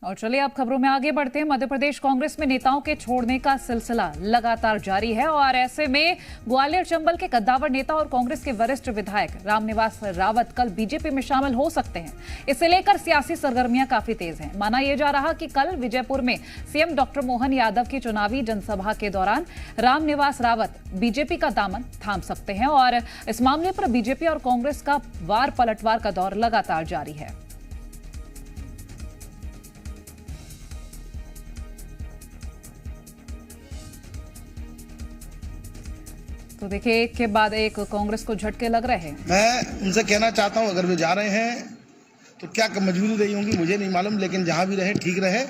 और चलिए अब खबरों में आगे बढ़ते हैं। मध्य प्रदेश कांग्रेस में नेताओं के छोड़ने का सिलसिला लगातार जारी है और ऐसे में ग्वालियर चंबल के कद्दावर नेता और कांग्रेस के वरिष्ठ विधायक रामनिवास रावत कल बीजेपी में शामिल हो सकते हैं। इसे लेकर सियासी सरगर्मियां काफी तेज हैं। माना यह जा रहा कि कल विजयपुर में सीएम डॉक्टर मोहन यादव की चुनावी जनसभा के दौरान रामनिवास रावत बीजेपी का दामन थाम सकते हैं और इस मामले पर बीजेपी और कांग्रेस का वार पलटवार का दौर लगातार जारी है। तो देखिए, एक के बाद एक कांग्रेस को झटके लग रहे हैं। मैं उनसे कहना चाहता हूं, अगर वे जा रहे हैं तो क्या मजबूरी रही होंगी मुझे नहीं मालूम, लेकिन जहां भी रहे ठीक रहे।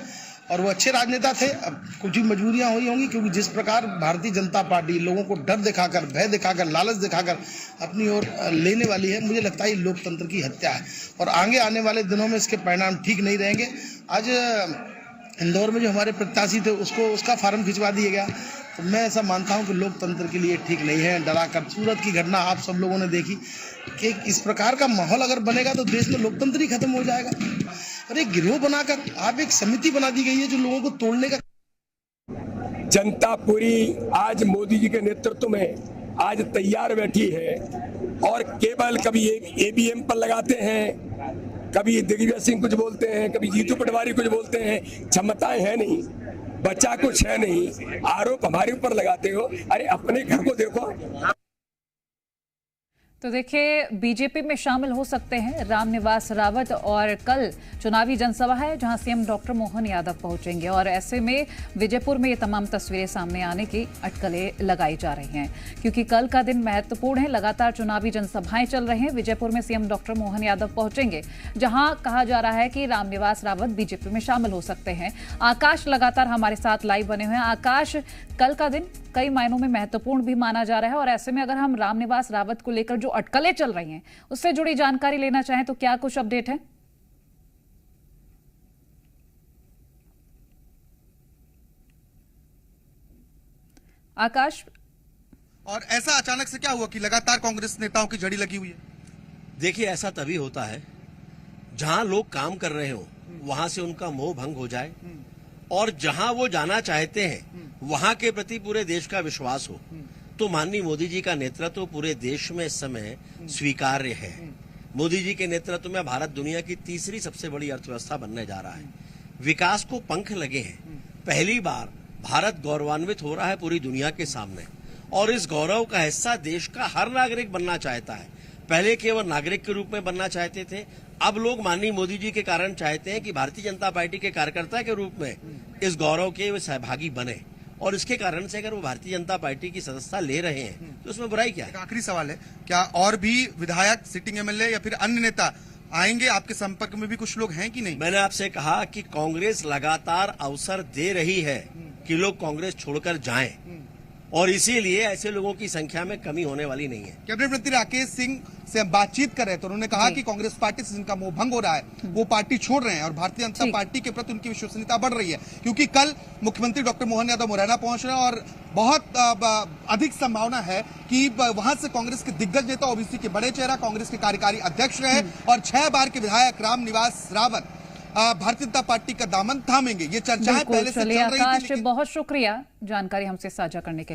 और वो अच्छे राजनेता थे। अब कुछ भी मजबूरियां हुई होंगी, क्योंकि जिस प्रकार भारतीय जनता पार्टी लोगों को डर दिखाकर, भय दिखाकर, लालच दिखाकर अपनी ओर लेने वाली है, मुझे लगता है ये लोकतंत्र की हत्या है और आगे आने वाले दिनों में इसके परिणाम ठीक नहीं रहेंगे। आज इंदौर में जो हमारे प्रत्याशी थे उसका फार्म खिंचवा दिया गया, तो मैं ऐसा मानता हूं कि लोकतंत्र के लिए ठीक नहीं है। डरा कर सूरत की घटना आप सब लोगों ने देखी कि इस प्रकार का माहौल अगर बनेगा तो देश में लोकतंत्र ही खत्म हो जाएगा। और एक गिरोह बनाकर आप एक समिति बना दी गई है जो लोगों को तोड़ने का। जनता पूरी आज मोदी जी के नेतृत्व में आज तैयार बैठी है और केवल कभी ईवीएम पर लगाते हैं, कभी दिग्विजय सिंह कुछ बोलते हैं, कभी जीतू पटवारी कुछ बोलते हैं। क्षमताएं है नहीं, बच्चा कुछ है नहीं, आरोप हमारे ऊपर लगाते हो। अरे अपने घर को देखो। तो देखिए, बीजेपी में शामिल हो सकते हैं रामनिवास रावत और कल चुनावी जनसभा है जहां सीएम डॉक्टर मोहन यादव पहुंचेंगे और ऐसे में विजयपुर में ये तमाम तस्वीरें सामने आने की अटकलें लगाई जा रही हैं, क्योंकि कल का दिन महत्वपूर्ण है। लगातार चुनावी जनसभाएं चल रही हैं। विजयपुर में सीएम डॉक्टर मोहन यादव पहुंचेंगे जहां कहा जा रहा है कि रामनिवास रावत बीजेपी में शामिल हो सकते हैं। आकाश लगातार हमारे साथ लाइव बने हुए हैं। आकाश, कल का दिन कई मायनों में महत्वपूर्ण भी माना जा रहा है और ऐसे में अगर हम रामनिवास रावत को लेकर जो अटकलें चल रही हैं उससे जुड़ी जानकारी लेना चाहें तो क्या कुछ अपडेट है? आकाश, और ऐसा अचानक से क्या हुआ कि लगातार कांग्रेस नेताओं की झड़ी लगी हुई है? देखिए, ऐसा तभी होता है जहां लोग काम कर रहे हो वहां से उनका मोह भंग हो जाए और जहां वो जाना चाहते हैं वहां के प्रति पूरे देश का विश्वास हो। तो माननीय मोदी जी का नेतृत्व पूरे देश में इस समय स्वीकार्य है। मोदी जी के नेतृत्व में भारत दुनिया की तीसरी सबसे बड़ी अर्थव्यवस्था बनने जा रहा है। विकास को पंख लगे हैं। पहली बार भारत गौरवान्वित हो रहा है पूरी दुनिया के सामने और इस गौरव का हिस्सा देश का हर नागरिक बनना चाहता है। पहले केवल नागरिक के रूप में बनना चाहते थे, अब लोग माननीय मोदी जी के कारण चाहते हैं कि भारतीय जनता पार्टी के कार्यकर्ता के रूप में इस गौरव के वे सहभागी बने और इसके कारण से अगर वो भारतीय जनता पार्टी की सदस्यता ले रहे हैं तो उसमें बुराई क्या है? आखिरी सवाल है, क्या और भी विधायक, सिटिंग एमएलए या फिर अन्य नेता आएंगे? आपके संपर्क में भी कुछ लोग हैं कि नहीं? मैंने आपसे कहा कि कांग्रेस लगातार अवसर दे रही है कि लोग कांग्रेस छोड़कर जाएं और इसीलिए ऐसे लोगों की संख्या में कमी होने वाली नहीं है। कैबिनेट मंत्री राकेश सिंह से हम बातचीत कर रहे थे, उन्होंने कहा कि कांग्रेस पार्टी से जिनका मोह भंग हो रहा है वो पार्टी छोड़ रहे हैं और भारतीय जनता पार्टी के प्रति उनकी विश्वसनीयता बढ़ रही है, क्योंकि कल मुख्यमंत्री डॉक्टर मोहन यादव मुरैना पहुंच रहे हैं और बहुत अधिक संभावना है कि वहां से कांग्रेस के दिग्गज नेता, ओबीसी के बड़े चेहरा, कांग्रेस के कार्यकारी अध्यक्ष रहे और 6 बार के विधायक रामनिवास रावत भारतीय जनता पार्टी का दामन थामेंगे। ये चर्चाएं पहले से चल रही थी। बहुत शुक्रिया जानकारी हमसे साझा करने के लिए।